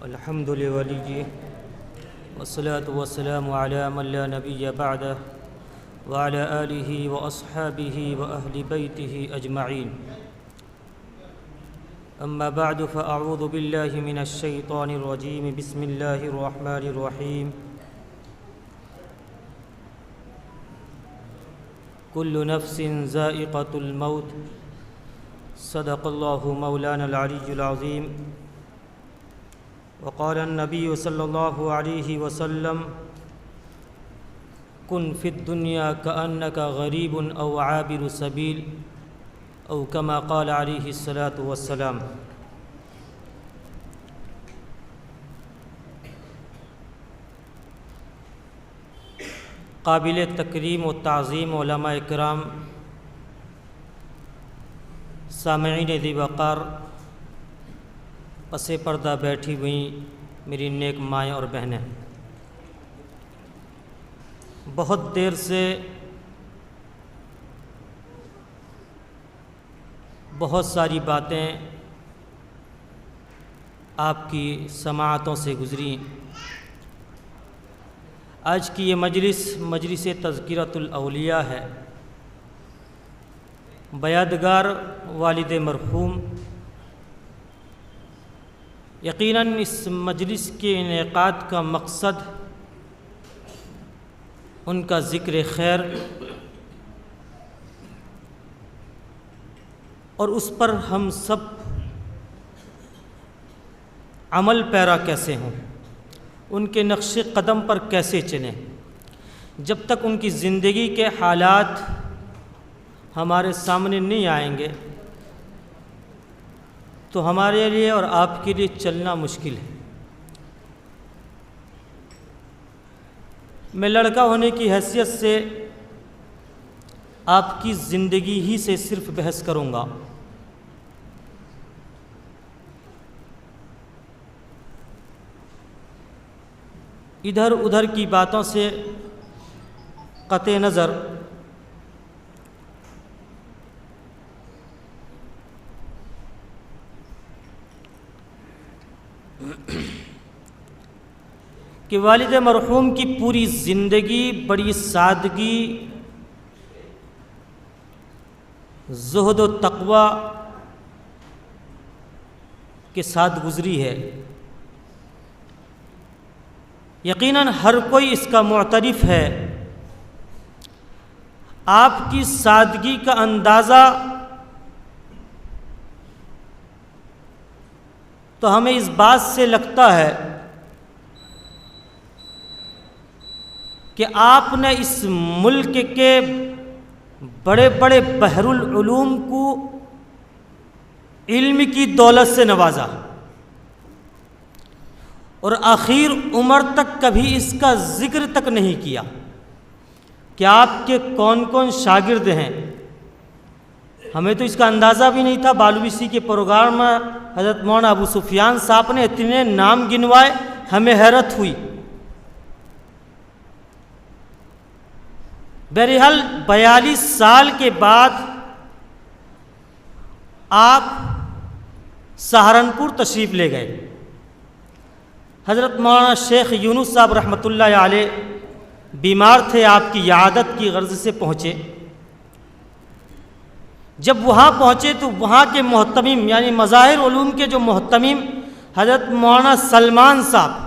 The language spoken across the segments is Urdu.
الحمد لله والصلاة والسلام على من لا نبي بعده وعلى آله وأصحابه وأهل بيته أجمعين. أما بعد فأعوذ بالله من الشيطان الرجيم. بسم الله الرحمن الرحيم. كل نفس ذائقة الموت. صدق الله مولانا العلي العظيم. وقال النبي صلى الله عليه وسلم: كن في الدنيا كأنك غريب أو عابر سبيل، أو كما قال عليه الصلاة والسلام. قابل تکریم و تعظیم علماء کرام، سامعین ذی وقار، پس پردہ بیٹھی ہوئی میری نیک مائیں اور بہنیں، بہت دیر سے بہت ساری باتیں آپ کی سماعتوں سے گزری. آج کی یہ مجلس تذکرۃ الاولیاء ہے. بیادگار والد مرحوم، یقیناً اس مجلس کے انعقاد کا مقصد ان کا ذکر خیر اور اس پر ہم سب عمل پیرا کیسے ہوں، ان کے نقش قدم پر کیسے چلیں. جب تک ان کی زندگی کے حالات ہمارے سامنے نہیں آئیں گے تو ہمارے لیے اور آپ کے لیے چلنا مشکل ہے. میں لڑکا ہونے کی حیثیت سے آپ کی زندگی ہی سے صرف بحث کروں گا. ادھر ادھر کی باتوں سے قطع نظر کہ والد مرحوم کی پوری زندگی بڑی سادگی، زہد و تقوی کے ساتھ گزری ہے. یقیناً ہر کوئی اس کا معترف ہے. آپ کی سادگی کا اندازہ تو ہمیں اس بات سے لگتا ہے کہ آپ نے اس ملک کے بڑے بڑے بحر العلوم کو علم کی دولت سے نوازا اور آخر عمر تک کبھی اس کا ذکر تک نہیں کیا کہ آپ کے کون کون شاگرد ہیں. ہمیں تو اس کا اندازہ بھی نہیں تھا. بالوسی کے پروگرام میں حضرت مولانا ابو سفیان صاحب نے اتنے نام گنوائے، ہمیں حیرت ہوئی. بہرحال 42 سال کے بعد آپ سہارنپور تشریف لے گئے. حضرت مولانا شیخ یونس صاحب رحمۃ اللہ علیہ بیمار تھے، آپ کی عیادت کی غرض سے پہنچے. جب وہاں پہنچے تو وہاں کے محتمم یعنی مظاہر علوم کے جو محتمم حضرت مولانا سلمان صاحب،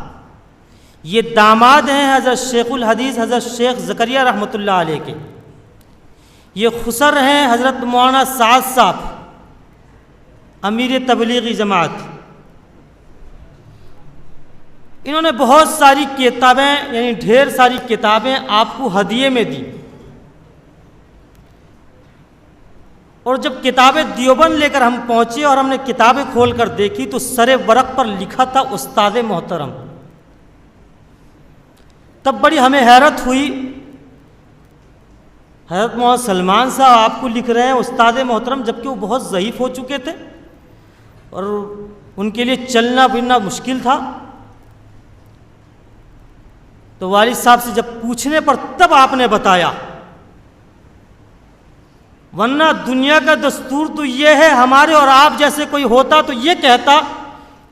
یہ داماد ہیں حضرت شیخ الحدیث حضرت شیخ زکریہ رحمۃ اللہ علیہ کے. یہ خسر ہیں حضرت مولانا سعد صاحب، امیر تبلیغی جماعت. انہوں نے بہت ساری کتابیں یعنی ڈھیر ساری کتابیں آپ کو ہدیے میں دی. اور جب کتابیں دیوبند لے کر ہم پہنچے اور ہم نے کتابیں کھول کر دیکھی تو سر ورق پر لکھا تھا استاد محترم. تب بڑی ہمیں حیرت ہوئی، حضرت مولانا سلمان صاحب آپ کو لکھ رہے ہیں استاد محترم، جبکہ وہ بہت ضعیف ہو چکے تھے اور ان کے لیے چلنا پھرنا مشکل تھا. تو والد صاحب سے جب پوچھنے پر تب آپ نے بتایا، ورنہ دنیا کا دستور تو یہ ہے، ہمارے اور آپ جیسے کوئی ہوتا تو یہ کہتا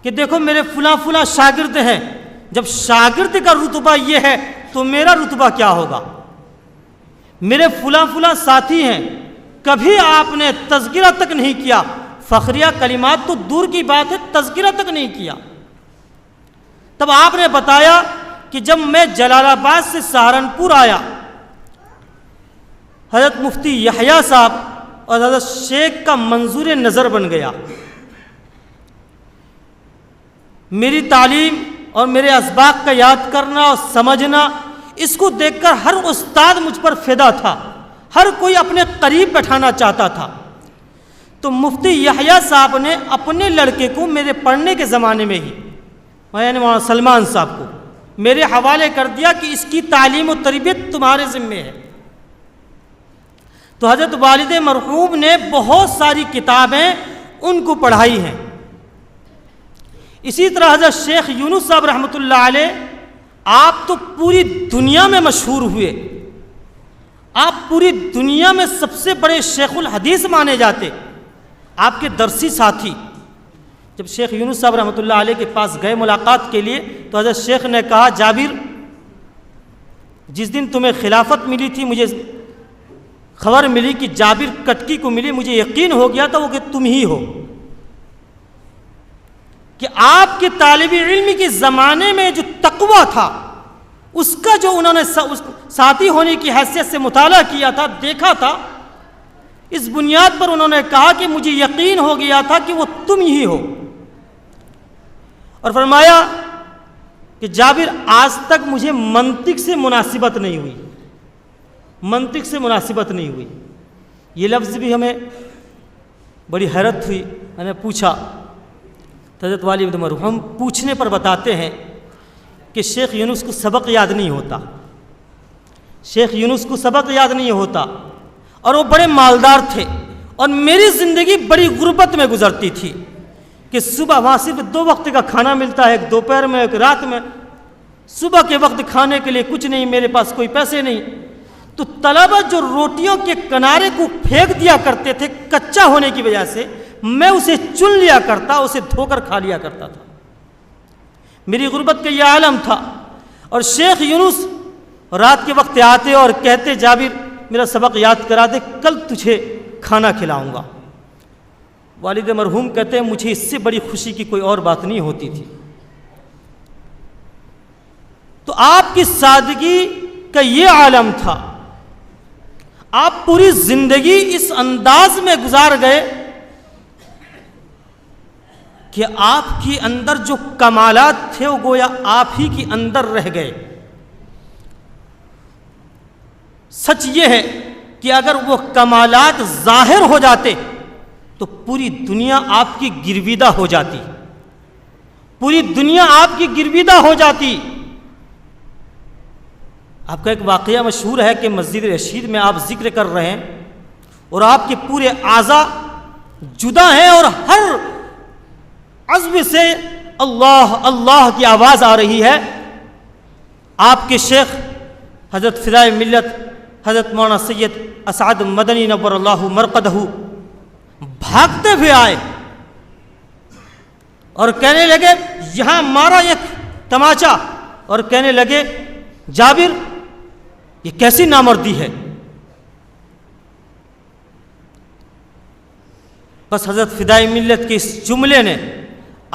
کہ دیکھو میرے فلاں فلاں شاگرد ہیں، جب شاگرد کا رتبہ یہ ہے تو میرا رتبہ کیا ہوگا؟ میرے فلاں فلاں ساتھی ہیں، کبھی آپ نے تذکرہ تک نہیں کیا، فخریہ کلمات تو دور کی بات ہے، تذکرہ تک نہیں کیا۔ تب آپ نے بتایا کہ جب میں جلال آباد سے سہارنپور آیا، حضرت مفتی یحییٰ صاحب اور حضرت شیخ کا منظور نظر بن گیا۔ میری تعلیم اور میرے اسباق کا یاد کرنا اور سمجھنا، اس کو دیکھ کر ہر استاد مجھ پر فدا تھا، ہر کوئی اپنے قریب بٹھانا چاہتا تھا۔ تو مفتی یحییٰ صاحب نے اپنے لڑکے کو میرے پڑھنے کے زمانے میں ہی، یعنی مولانا سلمان صاحب کو، میرے حوالے کر دیا کہ اس کی تعلیم و تربیت تمہارے ذمے ہے۔ تو حضرت والد مرحوم نے بہت ساری کتابیں ان کو پڑھائی ہیں۔ اسی طرح حضرت شیخ یونس صاحب رحمۃ اللہ علیہ، آپ تو پوری دنیا میں مشہور ہوئے، آپ پوری دنیا میں سب سے بڑے شیخ الحدیث مانے جاتے، آپ کے درسی ساتھی۔ جب شیخ یونس صاحب رحمۃ اللہ علیہ کے پاس گئے ملاقات کے لیے تو حضرت شیخ نے کہا، جابر، جس دن تمہیں خلافت ملی تھی مجھے خبر ملی کہ جابر کٹکی کو ملی، مجھے یقین ہو گیا تھا وہ کہ تم ہی ہو، کہ آپ کے طالب علم کے زمانے میں جو تقویٰ تھا اس کا جو انہوں نے ساتھی ہونے کی حیثیت سے مطالعہ کیا تھا، دیکھا تھا، اس بنیاد پر انہوں نے کہا کہ مجھے یقین ہو گیا تھا کہ وہ تم ہی ہو۔ اور فرمایا کہ جابر، آج تک مجھے منطق سے مناسبت نہیں ہوئی، منطق سے مناسبت نہیں ہوئی۔ یہ لفظ بھی ہمیں بڑی حیرت ہوئی۔ میں نے پوچھا، حضرت والد مرحوم پوچھنے پر بتاتے ہیں کہ شیخ یونس کو سبق یاد نہیں ہوتا، شیخ یونس کو سبق یاد نہیں ہوتا، اور وہ بڑے مالدار تھے، اور میری زندگی بڑی غربت میں گزرتی تھی کہ صبح وہاں صرف 2 وقت کا کھانا ملتا ہے، ایک دوپہر میں ایک رات میں، صبح کے وقت کھانے کے لیے کچھ نہیں، میرے پاس کوئی پیسے نہیں۔ تو طلبہ جو روٹیوں کے کنارے کو پھینک دیا کرتے تھے کچا ہونے کی وجہ سے، میں اسے چن لیا کرتا، اسے دھو کر کھا لیا کرتا تھا۔ میری غربت کا یہ عالم تھا۔ اور شیخ یونس رات کے وقت آتے اور کہتے، جابر میرا سبق یاد کرا دے، کل تجھے کھانا کھلاؤں گا۔ والد مرحوم کہتے ہیں مجھے اس سے بڑی خوشی کی کوئی اور بات نہیں ہوتی تھی۔ تو آپ کی سادگی کا یہ عالم تھا، آپ پوری زندگی اس انداز میں گزار گئے کہ آپ کے اندر جو کمالات تھے وہ گویا آپ ہی کے اندر رہ گئے۔ سچ یہ ہے کہ اگر وہ کمالات ظاہر ہو جاتے تو پوری دنیا آپ کی گرویدہ ہو جاتی، پوری دنیا آپ کی گرویدہ ہو جاتی۔ آپ کا ایک واقعہ مشہور ہے کہ مسجد رشید میں آپ ذکر کر رہے ہیں اور آپ کے پورے اعضاء جدا ہیں اور ہر عضو سے اللہ اللہ کی آواز آ رہی ہے۔ آپ کے شیخ حضرت فدائے ملت حضرت مولانا سید اسعد مدنی نور اللہ مرقدہ بھاگتے ہوئے آئے اور کہنے لگے، یہاں مارا ایک تماچا، اور کہنے لگے، جابر یہ کیسی نامردی ہے؟ بس حضرت فدائے ملت کے اس جملے نے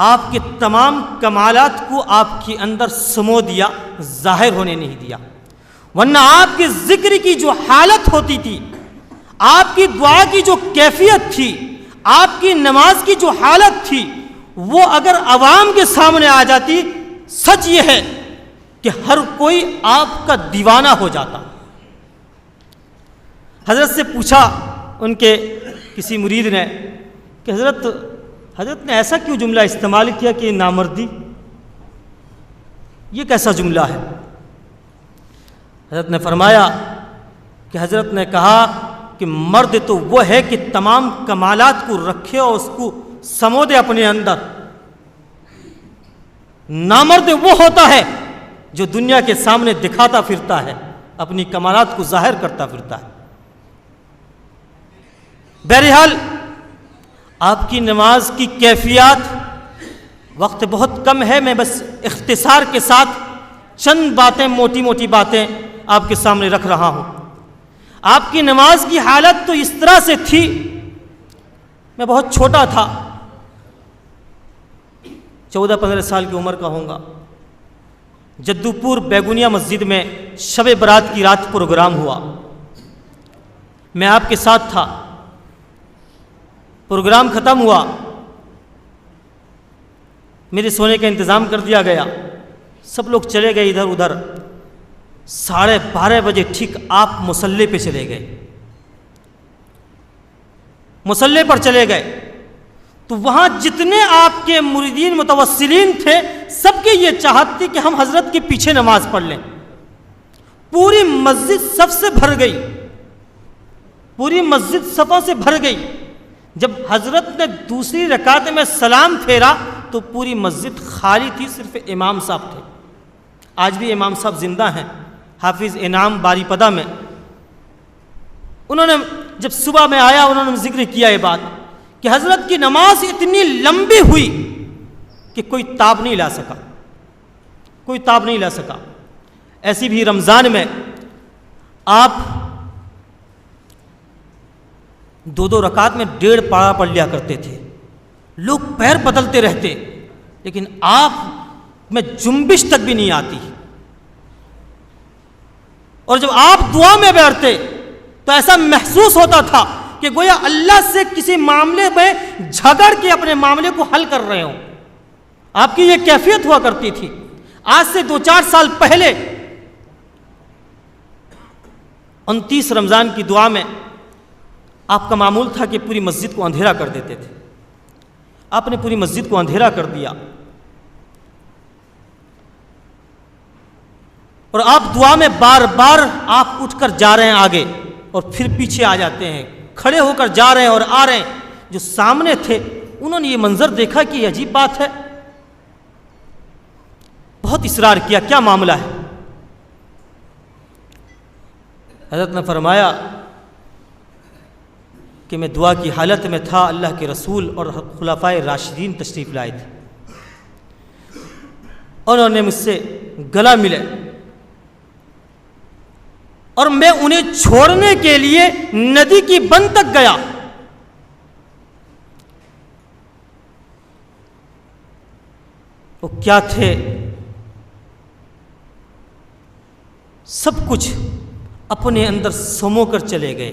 آپ کے تمام کمالات کو آپ کے اندر سمو دیا، ظاہر ہونے نہیں دیا۔ ورنہ آپ کے ذکر کی جو حالت ہوتی تھی، آپ کی دعا کی جو کیفیت تھی، آپ کی نماز کی جو حالت تھی، وہ اگر عوام کے سامنے آ جاتی، سچ یہ ہے کہ ہر کوئی آپ کا دیوانہ ہو جاتا۔ حضرت سے پوچھا ان کے کسی مرید نے کہ حضرت نے ایسا کیوں جملہ استعمال کیا کہ نامردی، یہ کیسا جملہ ہے؟ حضرت نے فرمایا کہ حضرت نے کہا کہ مرد تو وہ ہے کہ تمام کمالات کو رکھے اور اس کو سمو دے اپنے اندر، نامرد وہ ہوتا ہے جو دنیا کے سامنے دکھاتا پھرتا ہے، اپنی کمالات کو ظاہر کرتا پھرتا ہے۔ بہرحال آپ کی نماز کی کیفیات وقت بہت کم ہے، میں بس اختصار کے ساتھ چند باتیں، موٹی موٹی باتیں آپ کے سامنے رکھ رہا ہوں۔ آپ کی نماز کی حالت تو اس طرح سے تھی، میں بہت چھوٹا تھا، 14-15 سال کی عمر کا ہوں گا۔ جدو پور بیگونیا مسجد میں شب برات کی رات پروگرام ہوا، میں آپ کے ساتھ تھا۔ پروگرام ختم ہوا، میرے سونے کا انتظام کر دیا گیا، سب لوگ چلے گئے ادھر ادھر۔ 12:30 بجے ٹھیک آپ مصلی پہ چلے گئے، مصلی پر چلے گئے، تو وہاں جتنے آپ کے مریدین متوسلین تھے، سب کی یہ چاہت تھی کہ ہم حضرت کے پیچھے نماز پڑھ لیں۔ پوری مسجد صف سے بھر گئی، پوری مسجد صفوں سے بھر گئی۔ جب حضرت نے دوسری رکعت میں سلام پھیرا تو پوری مسجد خالی تھی، صرف امام صاحب تھے۔ آج بھی امام صاحب زندہ ہیں، حافظ انعام باری پدہ میں۔ انہوں نے جب صبح میں آیا، انہوں نے ذکر کیا یہ بات کہ حضرت کی نماز اتنی لمبی ہوئی کہ کوئی تاب نہیں لا سکا، کوئی تاب نہیں لا سکا۔ ایسی بھی رمضان میں آپ 2 رکعت میں 1.5 پارہ پڑھ لیا کرتے تھے، لوگ پیر بدلتے رہتے، لیکن آپ میں جنبش تک بھی نہیں آتی۔ اور جب آپ دعا میں بیٹھتے تو ایسا محسوس ہوتا تھا کہ گویا اللہ سے کسی معاملے میں جھگڑ کے اپنے معاملے کو حل کر رہے ہوں۔ آپ کی یہ کیفیت ہوا کرتی تھی۔ آج سے 2-4 سال پہلے 29 رمضان کی دعا میں آپ کا معمول تھا کہ پوری مسجد کو اندھیرا کر دیتے تھے۔ آپ نے پوری مسجد کو اندھیرا کر دیا، اور آپ دعا میں بار بار آپ اٹھ کر جا رہے ہیں آگے اور پھر پیچھے آ جاتے ہیں، کھڑے ہو کر جا رہے ہیں اور آ رہے ہیں۔ جو سامنے تھے انہوں نے یہ منظر دیکھا کہ یہ عجیب بات ہے، بہت اصرار کیا، کیا معاملہ ہے؟ حضرت نے فرمایا کہ میں دعا کی حالت میں تھا، اللہ کے رسول اور خلفائے راشدین تشریف لائے تھے، انہوں نے مجھ سے گلا ملے اور میں انہیں چھوڑنے کے لیے ندی کی بن تک گیا۔ وہ کیا تھے؟ سب کچھ اپنے اندر سمو کر چلے گئے۔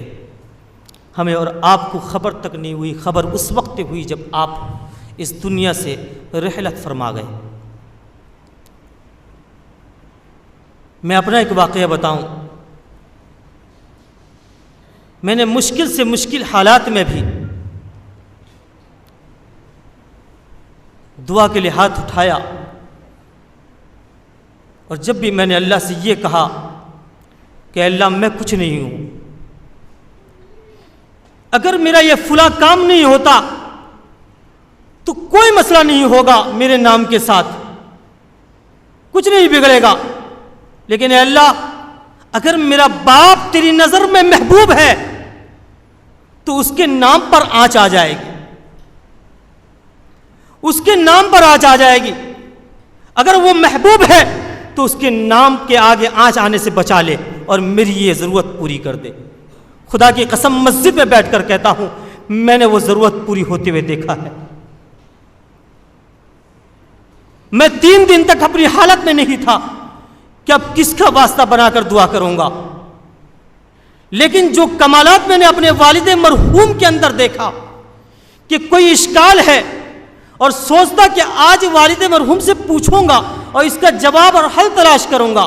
ہمیں اور آپ کو خبر تک نہیں ہوئی، خبر اس وقت ہوئی جب آپ اس دنیا سے رحلت فرما گئے۔ میں اپنا ایک واقعہ بتاؤں، میں نے مشکل سے مشکل حالات میں بھی دعا کے لیے ہاتھ اٹھایا، اور جب بھی میں نے اللہ سے یہ کہا کہ اللہ میں کچھ نہیں ہوں، اگر میرا یہ فلاں کام نہیں ہوتا تو کوئی مسئلہ نہیں ہوگا میرے نام کے ساتھ، کچھ نہیں بگڑے گا، لیکن اے اللہ اگر میرا باپ تیری نظر میں محبوب ہے تو اس کے نام پر آنچ آ جائے گی، اس کے نام پر آنچ آ جائے گی، اگر وہ محبوب ہے تو اس کے نام کے آگے آنچ آنے سے بچا لے اور میری یہ ضرورت پوری کر دے۔ خدا کی قسم مسجد میں بیٹھ کر کہتا ہوں، میں نے وہ ضرورت پوری ہوتے ہوئے دیکھا ہے۔ میں 3 دن تک اپنی حالت میں نہیں تھا کہ اب کس کا واسطہ بنا کر دعا کروں گا، لیکن جو کمالات میں نے اپنے والد مرحوم کے اندر دیکھا کہ کوئی اشکال ہے اور سوچتا کہ آج والد مرحوم سے پوچھوں گا اور اس کا جواب اور حل تلاش کروں گا،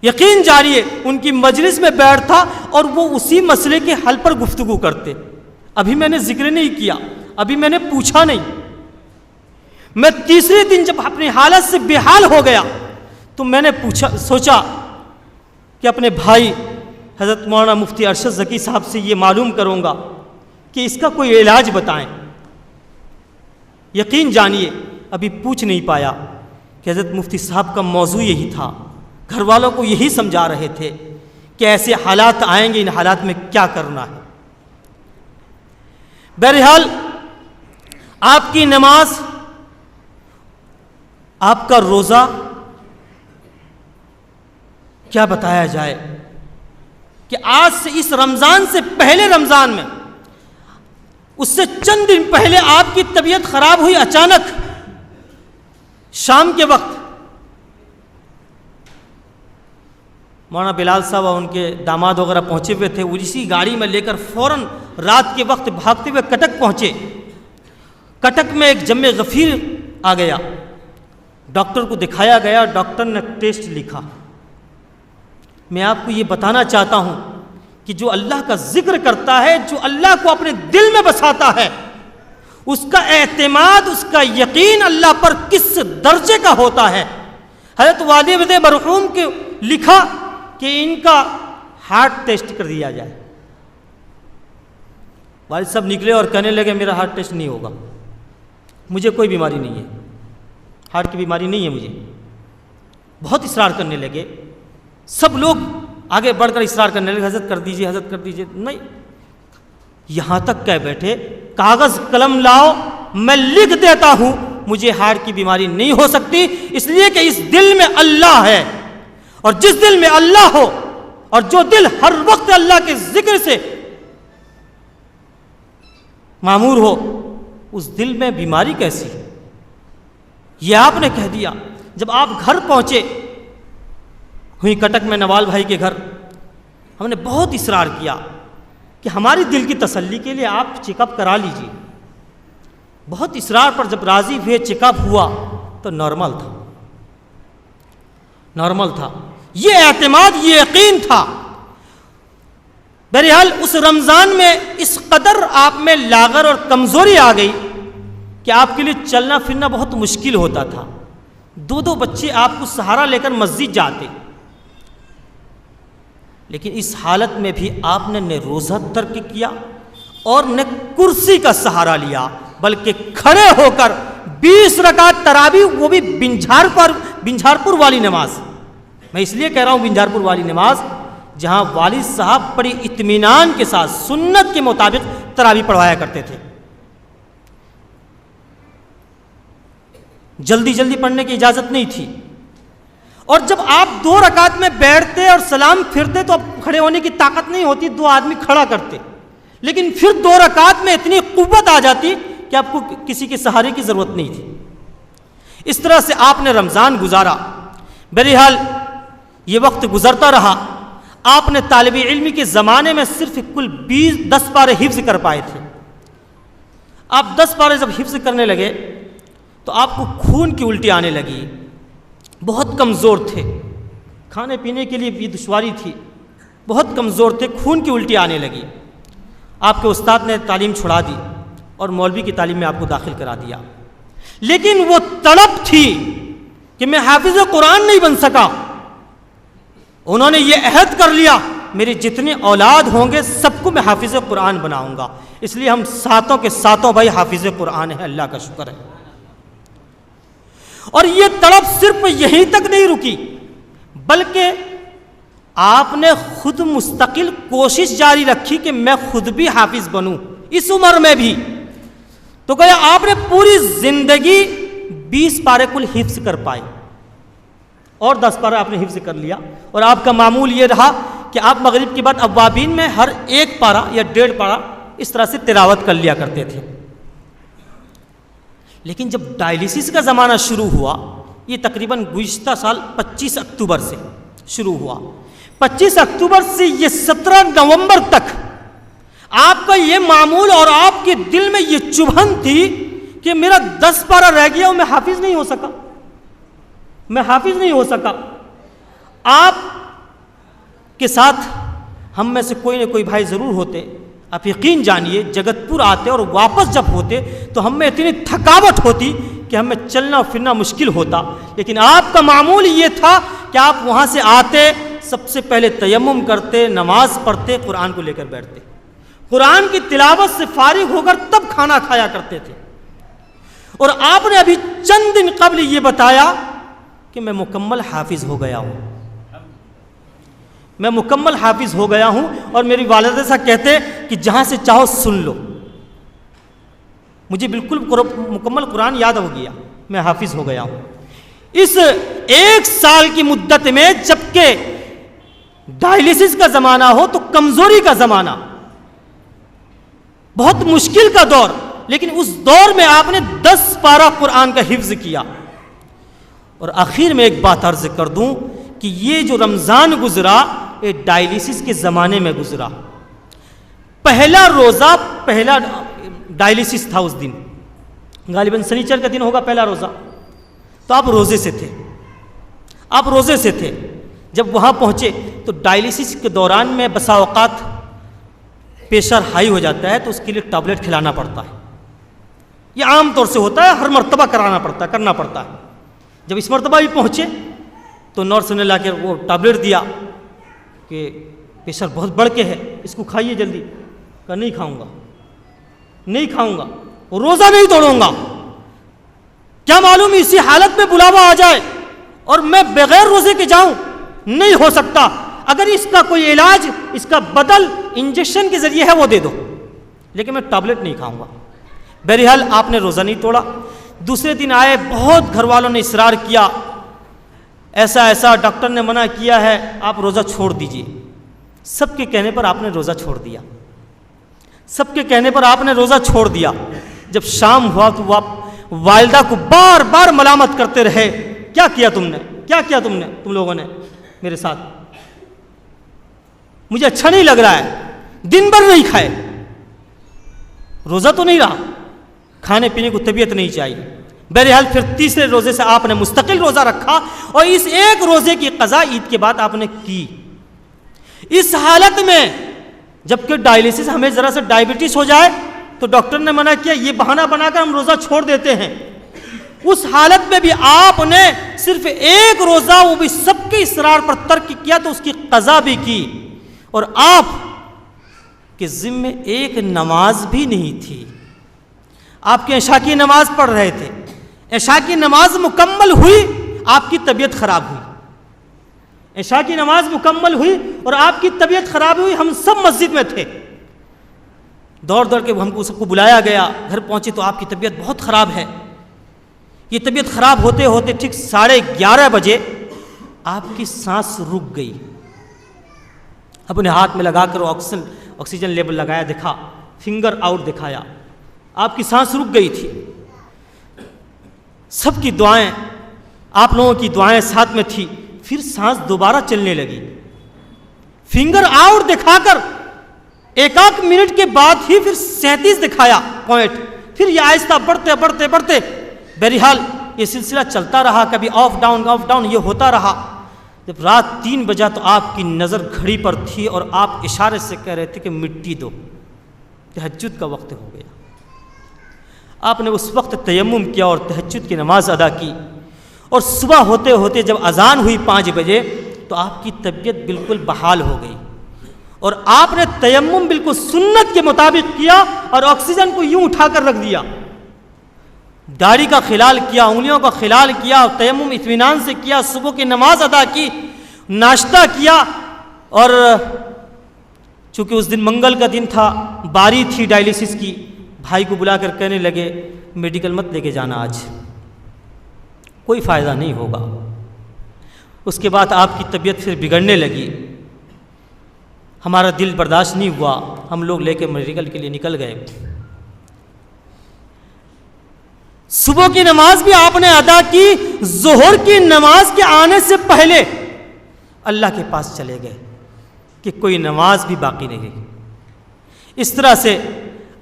یقین جانیے ان کی مجلس میں بیٹھتا اور وہ اسی مسئلے کے حل پر گفتگو کرتے۔ ابھی میں نے ذکر نہیں کیا، ابھی میں نے پوچھا نہیں۔ میں تیسرے دن جب اپنی حالت سے بے حال ہو گیا تو میں نے سوچا کہ اپنے بھائی حضرت مولانا مفتی ارشد ذکی صاحب سے یہ معلوم کروں گا کہ اس کا کوئی علاج بتائیں۔ یقین جانیے ابھی پوچھ نہیں پایا کہ حضرت مفتی صاحب کا موضوع یہی تھا، گھر والوں کو یہی سمجھا رہے تھے کہ ایسے حالات آئیں گے، ان حالات میں کیا کرنا ہے۔ بہرحال آپ کی نماز آپ کا روزہ کیا بتایا جائے کہ آج سے اس رمضان سے پہلے رمضان میں، اس سے چند دن پہلے آپ کی طبیعت خراب ہوئی اچانک شام کے وقت. مولانا بلال صاحب اور ان کے داماد وغیرہ پہنچے ہوئے تھے، وہ اسی گاڑی میں لے کر فوراً رات کے وقت بھاگتے ہوئے کٹک پہنچے. کٹک میں ایک جم غفیر آ گیا، ڈاکٹر کو دکھایا گیا، ڈاکٹر نے ٹیسٹ لکھا. میں آپ کو یہ بتانا چاہتا ہوں کہ جو اللہ کا ذکر کرتا ہے، جو اللہ کو اپنے دل میں بساتا ہے، اس کا اعتماد، اس کا یقین اللہ پر کس درجے کا ہوتا ہے. حضرت والد مرحوم کے لکھا کہ ان کا ہارٹ ٹیسٹ کر دیا جائے. والد صاحب نکلے اور کہنے لگے میرا ہارٹ ٹیسٹ نہیں ہوگا، مجھے کوئی بیماری نہیں ہے، ہارٹ کی بیماری نہیں ہے مجھے. بہت اصرار کرنے لگے، سب لوگ آگے بڑھ کر اصرار کرنے لگے، حضرت کر دیجئے، حضرت کر دیجئے. نہیں، یہاں تک کہہ بیٹھے کاغذ قلم لاؤ، میں لکھ دیتا ہوں مجھے ہارٹ کی بیماری نہیں ہو سکتی، اس لیے کہ اس دل میں اللہ ہے، اور جس دل میں اللہ ہو اور جو دل ہر وقت اللہ کے ذکر سے معمور ہو، اس دل میں بیماری کیسی؟ یہ آپ نے کہہ دیا. جب آپ گھر پہنچے ہوئی کٹک میں نوال بھائی کے گھر، ہم نے بہت اصرار کیا کہ ہماری دل کی تسلی کے لیے آپ چیک اپ کرا لیجیے. بہت اصرار پر جب راضی ہوئے، چیک اپ ہوا تو نارمل تھا، نارمل تھا. یہ اعتماد، یہ یقین تھا. بہرحال اس رمضان میں اس قدر آپ میں لاغر اور کمزوری آ گئی کہ آپ کے لیے چلنا پھرنا بہت مشکل ہوتا تھا. دو بچے آپ کو سہارا لے کر مسجد جاتے، لیکن اس حالت میں بھی آپ نے نہ روزہ ترک کیا اور نہ کرسی کا سہارا لیا، بلکہ کھڑے ہو کر 20 رکعت تراویح، وہ بھی بنجھار پور والی نماز. میں اس لیے کہہ رہا ہوں بنجھار پور والی نماز، جہاں والد صاحب بڑی اطمینان کے ساتھ سنت کے مطابق تراویح پڑھوایا کرتے تھے. جلدی جلدی پڑھنے کی اجازت نہیں تھی. اور جب آپ 2 رکعت میں بیٹھتے اور سلام پھرتے تو اب کھڑے ہونے کی طاقت نہیں ہوتی، 2 آدمی کھڑا کرتے، لیکن پھر 2 رکعت میں اتنی قوت آ جاتی کہ آپ کو کسی کے سہارے کی ضرورت نہیں تھی. اس طرح سے آپ نے رمضان گزارا. بہرحال یہ وقت گزرتا رہا. آپ نے طالب علمی کے زمانے میں صرف کل 10 پارے حفظ کر پائے تھے. آپ 10 پارے جب حفظ کرنے لگے تو آپ کو خون کی الٹی آنے لگی. بہت کمزور تھے، کھانے پینے کے لیے بھی دشواری تھی، بہت کمزور تھے، خون کی الٹی آنے لگی. آپ کے استاد نے تعلیم چھڑا دی اور مولوی کی تعلیم میں آپ کو داخل کرا دیا. لیکن وہ تڑپ تھی کہ میں حافظ قرآن نہیں بن سکا. انہوں نے یہ عہد کر لیا میرے جتنے اولاد ہوں گے سب کو میں حافظ قرآن بناؤں گا. اس لیے ہم ساتوں کے ساتوں بھائی حافظ قرآن ہیں، اللہ کا شکر ہے. اور یہ تڑپ صرف یہیں تک نہیں رکی، بلکہ آپ نے خود مستقل کوشش جاری رکھی کہ میں خود بھی حافظ بنوں اس عمر میں بھی. تو گویا آپ نے پوری زندگی 20 پارے کل حفظ کر پائے اور 10 پارہ آپ نے حفظ کر لیا. اور آپ کا معمول یہ رہا کہ آپ مغرب کے بعد اوابین میں ہر 1 پارہ یا 1.5 پارہ اس طرح سے تلاوت کر لیا کرتے تھے. لیکن جب ڈائلیسس کا زمانہ شروع ہوا، یہ تقریباً گزشتہ سال 25 اکتوبر سے شروع ہوا، 25 اکتوبر سے یہ 17 نومبر تک آپ کا یہ معمول اور آپ کے دل میں یہ چبھن تھی کہ میرا 10 پارہ رہ گیا اور میں حافظ نہیں ہو سکا، میں حافظ نہیں ہو سکا. آپ کے ساتھ ہم میں سے کوئی نہ کوئی بھائی ضرور ہوتے. آپ یقین جانیے جگت پور آتے اور واپس جب ہوتے تو ہم میں اتنی تھکاوٹ ہوتی کہ ہمیں چلنا پھرنا مشکل ہوتا. لیکن آپ کا معمول یہ تھا کہ آپ وہاں سے آتے، سب سے پہلے تیمم کرتے، نماز پڑھتے، قرآن کو لے کر بیٹھتے، قرآن کی تلاوت سے فارغ ہو کر تب کھانا کھایا کرتے تھے. اور آپ نے ابھی چند دن قبل یہ بتایا کہ میں مکمل حافظ ہو گیا ہوں، میں مکمل حافظ ہو گیا ہوں. اور میری والدہ صاحب کہتے کہ جہاں سے چاہو سن لو. مجھے بالکل مکمل قرآن یاد ہو گیا، میں حافظ ہو گیا ہوں. اس 1 سال کی مدت میں، جبکہ ڈائلیسس کا زمانہ ہو تو کمزوری کا زمانہ، بہت مشکل کا دور، لیکن اس دور میں آپ نے 10 پارہ قرآن کا حفظ کیا۔ اور آخر میں ایک بات عرض کر دوں کہ یہ جو رمضان گزرا یہ ڈائلیسس کے زمانے میں گزرا۔ پہلا روزہ، پہلا ڈائلیسس تھا اس دن، غالباً سنیچر کا دن ہوگا پہلا روزہ، تو آپ روزے سے تھے، آپ روزے سے تھے۔ جب وہاں پہنچے تو ڈائلیسس کے دوران میں بسا اوقات پریشر ہائی ہو جاتا ہے تو اس کے لیے ٹیبلٹ کھلانا پڑتا ہے، یہ عام طور سے ہوتا ہے، ہر مرتبہ کرنا پڑتا ہے۔ جب اس مرتبہ بھی پہنچے تو نرس نے لا کے وہ ٹیبلٹ دیا کہ پریشر بہت بڑھ کے ہے، اس کو کھائیے جلدی۔ کہا نہیں کھاؤں گا، نہیں کھاؤں گا، روزہ نہیں توڑوں گا، کیا معلوم اسی حالت میں بلاوا آ جائے اور میں بغیر روزے کے جاؤں، نہیں ہو سکتا، اگر اس کا کوئی علاج، اس کا بدل انجیکشن کے ذریعے ہے وہ دے دو، لیکن میں ٹیبلٹ نہیں کھاؤں گا۔ بہرحال آپ نے روزہ نہیں توڑا۔ دوسرے دن آئے، بہت گھر والوں نے اصرار کیا، ایسا ڈاکٹر نے منع کیا ہے، آپ روزہ چھوڑ دیجئے۔ سب کے کہنے پر آپ نے روزہ چھوڑ دیا، سب کے کہنے پر آپ نے روزہ چھوڑ دیا۔ جب شام ہوا تو وہ والدہ کو بار بار ملامت کرتے رہے، کیا کیا تم نے، کیا کیا تم لوگوں نے میرے ساتھ، مجھے اچھا نہیں لگ رہا ہے، دن بھر نہیں کھائے، روزہ تو نہیں رہا، کھانے پینے کو طبیعت نہیں چاہیے۔ بہرحال پھر تیسرے روزے سے آپ نے مستقل روزہ رکھا، اور اس ایک روزے کی قضا عید کے بعد آپ نے کی۔ اس حالت میں جبکہ ڈائلیسس، ہمیں ذرا سے ڈائبٹیز ہو جائے تو ڈاکٹر نے منع کیا، یہ بہانہ بنا کر ہم روزہ چھوڑ دیتے ہیں، اس حالت میں بھی آپ نے صرف ایک روزہ، وہ بھی سب کے اصرار پر ترک کیا، تو اس کی قضا بھی کی۔ اور آپ کے ذمے ایک نماز بھی نہیں تھی، آپ کے عشاء کی نماز پڑھ رہے تھے، عشاء کی نماز مکمل ہوئی، آپ کی طبیعت خراب ہوئی، عشاء کی نماز مکمل ہوئی اور آپ کی طبیعت خراب ہوئی، ہم سب مسجد میں تھے، دوڑ کے ہم کو سب کو بلایا گیا، گھر پہنچے تو آپ کی طبیعت بہت خراب ہے۔ یہ طبیعت خراب ہوتے ہوتے ٹھیک 11:30 بجے آپ کی سانس رک گئی۔ اپنے ہاتھ میں لگا کر آکسیجن لیول لگایا، دیکھا، فنگر آؤٹ دکھایا، آپ کی سانس رک گئی تھی۔ سب کی دعائیں، آپ لوگوں کی دعائیں ساتھ میں تھی، پھر سانس دوبارہ چلنے لگی، فنگر آؤٹ دکھا کر 1 منٹ کے بعد ہی پھر 37 دکھایا پوائنٹ، پھر یہ آہستہ بڑھتے بہرحال یہ سلسلہ چلتا رہا، کبھی آف ڈاؤن یہ ہوتا رہا۔ جب رات 3 بجا تو آپ کی نظر گھڑی پر تھی اور آپ اشارے سے کہہ رہے تھے کہ مٹی دو، تہجد کا وقت ہو گیا۔ آپ نے اس وقت تیمم کیا اور تہجد کی نماز ادا کی، اور صبح ہوتے ہوتے جب اذان ہوئی 5 بجے تو آپ کی طبیعت بالکل بحال ہو گئی، اور آپ نے تیمم بالکل سنت کے مطابق کیا اور آکسیجن کو یوں اٹھا کر رکھ دیا، داڑھی کا خلال کیا، انگلیوں کا خلال کیا، تیمم اطمینان سے کیا، صبح کی نماز ادا کی، ناشتہ کیا، اور چونکہ اس دن منگل کا دن تھا، باری تھی ڈائلیسس کی، بھائی کو بلا کر کہنے لگے میڈیکل مت لے کے جانا، آج کوئی فائدہ نہیں ہوگا۔ اس کے بعد آپ کی طبیعت پھر بگڑنے لگی، ہمارا دل برداشت نہیں ہوا، ہم لوگ لے کے میڈیکل کے لیے نکل گئے۔ صبح کی نماز بھی آپ نے ادا کی، ظہر کی نماز کے آنے سے پہلے اللہ کے پاس چلے گئے کہ کوئی نماز بھی باقی نہیں رہی۔ اس طرح سے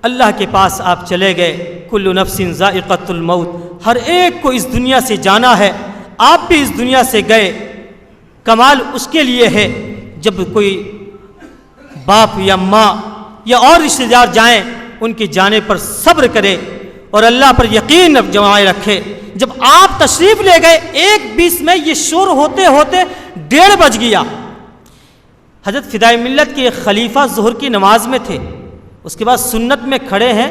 اللہ کے پاس آپ چلے گئے۔ کل نفس ذائقۃ الموت، ہر ایک کو اس دنیا سے جانا ہے، آپ بھی اس دنیا سے گئے۔ کمال اس کے لیے ہے جب کوئی باپ یا ماں یا اور رشتہ دار جائیں، ان کے جانے پر صبر کرے اور اللہ پر یقین جمائے رکھے۔ جب آپ تشریف لے گئے 1:20 میں یہ شور ہوتے ہوتے 1:30 بج گیا۔ حضرت فدائے ملت کے خلیفہ ظہر کی نماز میں تھے، اس کے بعد سنت میں کھڑے ہیں،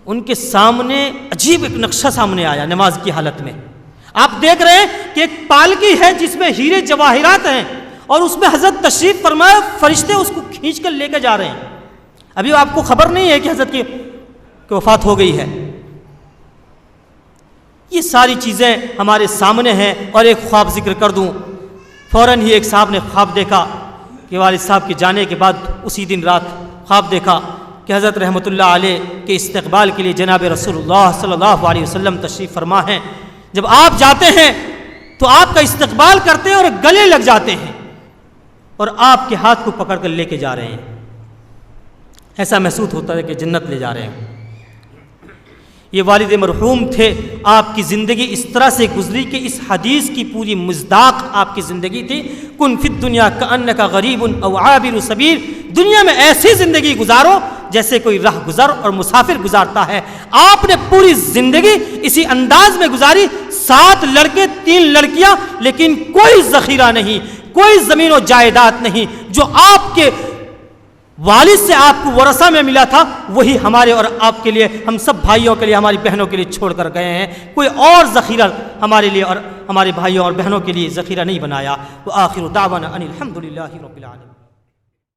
ان کے سامنے عجیب ایک نقشہ سامنے آیا نماز کی حالت میں۔ آپ دیکھ رہے ہیں کہ ایک پالکی ہے جس میں ہیرے جواہرات ہیں، اور اس میں حضرت تشریف فرمائے، فرشتے اس کو کھینچ کر لے کے جا رہے ہیں۔ ابھی آپ کو خبر نہیں ہے کہ حضرت کی وفات ہو گئی ہے۔ یہ ساری چیزیں ہمارے سامنے ہیں. اور ایک خواب ذکر کر دوں. فوراً ہی ایک صاحب نے خواب دیکھا کہ والد صاحب کے جانے کے بعد اسی دن رات خواب دیکھا کہ حضرت رحمۃ اللہ علیہ کے استقبال کے لیے جناب رسول اللہ صلی اللہ علیہ وسلم تشریف فرما ہیں. جب آپ جاتے ہیں تو آپ کا استقبال کرتے ہیں اور گلے لگ جاتے ہیں اور آپ کے ہاتھ کو پکڑ کر لے کے جا رہے ہیں. ایسا محسوس ہوتا ہے کہ جنت لے جا رہے ہیں. یہ والد مرحوم تھے. آپ کی زندگی اس طرح سے گزری کہ اس حدیث کی پوری مصداق آپ کی زندگی تھی. کن فی الدنیا کأنک غریب او عابر سبیل. دنیا میں ایسی زندگی گزارو جیسے کوئی راہ گزر اور مسافر گزارتا ہے. آپ نے پوری زندگی اسی انداز میں گزاری. 7 لڑکے 3 لڑکیاں, لیکن کوئی ذخیرہ نہیں, کوئی زمین و جائیداد نہیں. جو آپ کے والد سے آپ کو ورثہ میں ملا تھا وہی ہمارے اور آپ کے لیے, ہم سب بھائیوں کے لیے, ہماری بہنوں کے لیے چھوڑ کر گئے ہیں. کوئی اور ذخیرہ ہمارے لیے اور ہمارے بھائیوں اور بہنوں کے لیے ذخیرہ نہیں بنایا. وآخر دعوانا ان الحمد للہ رب العالمین.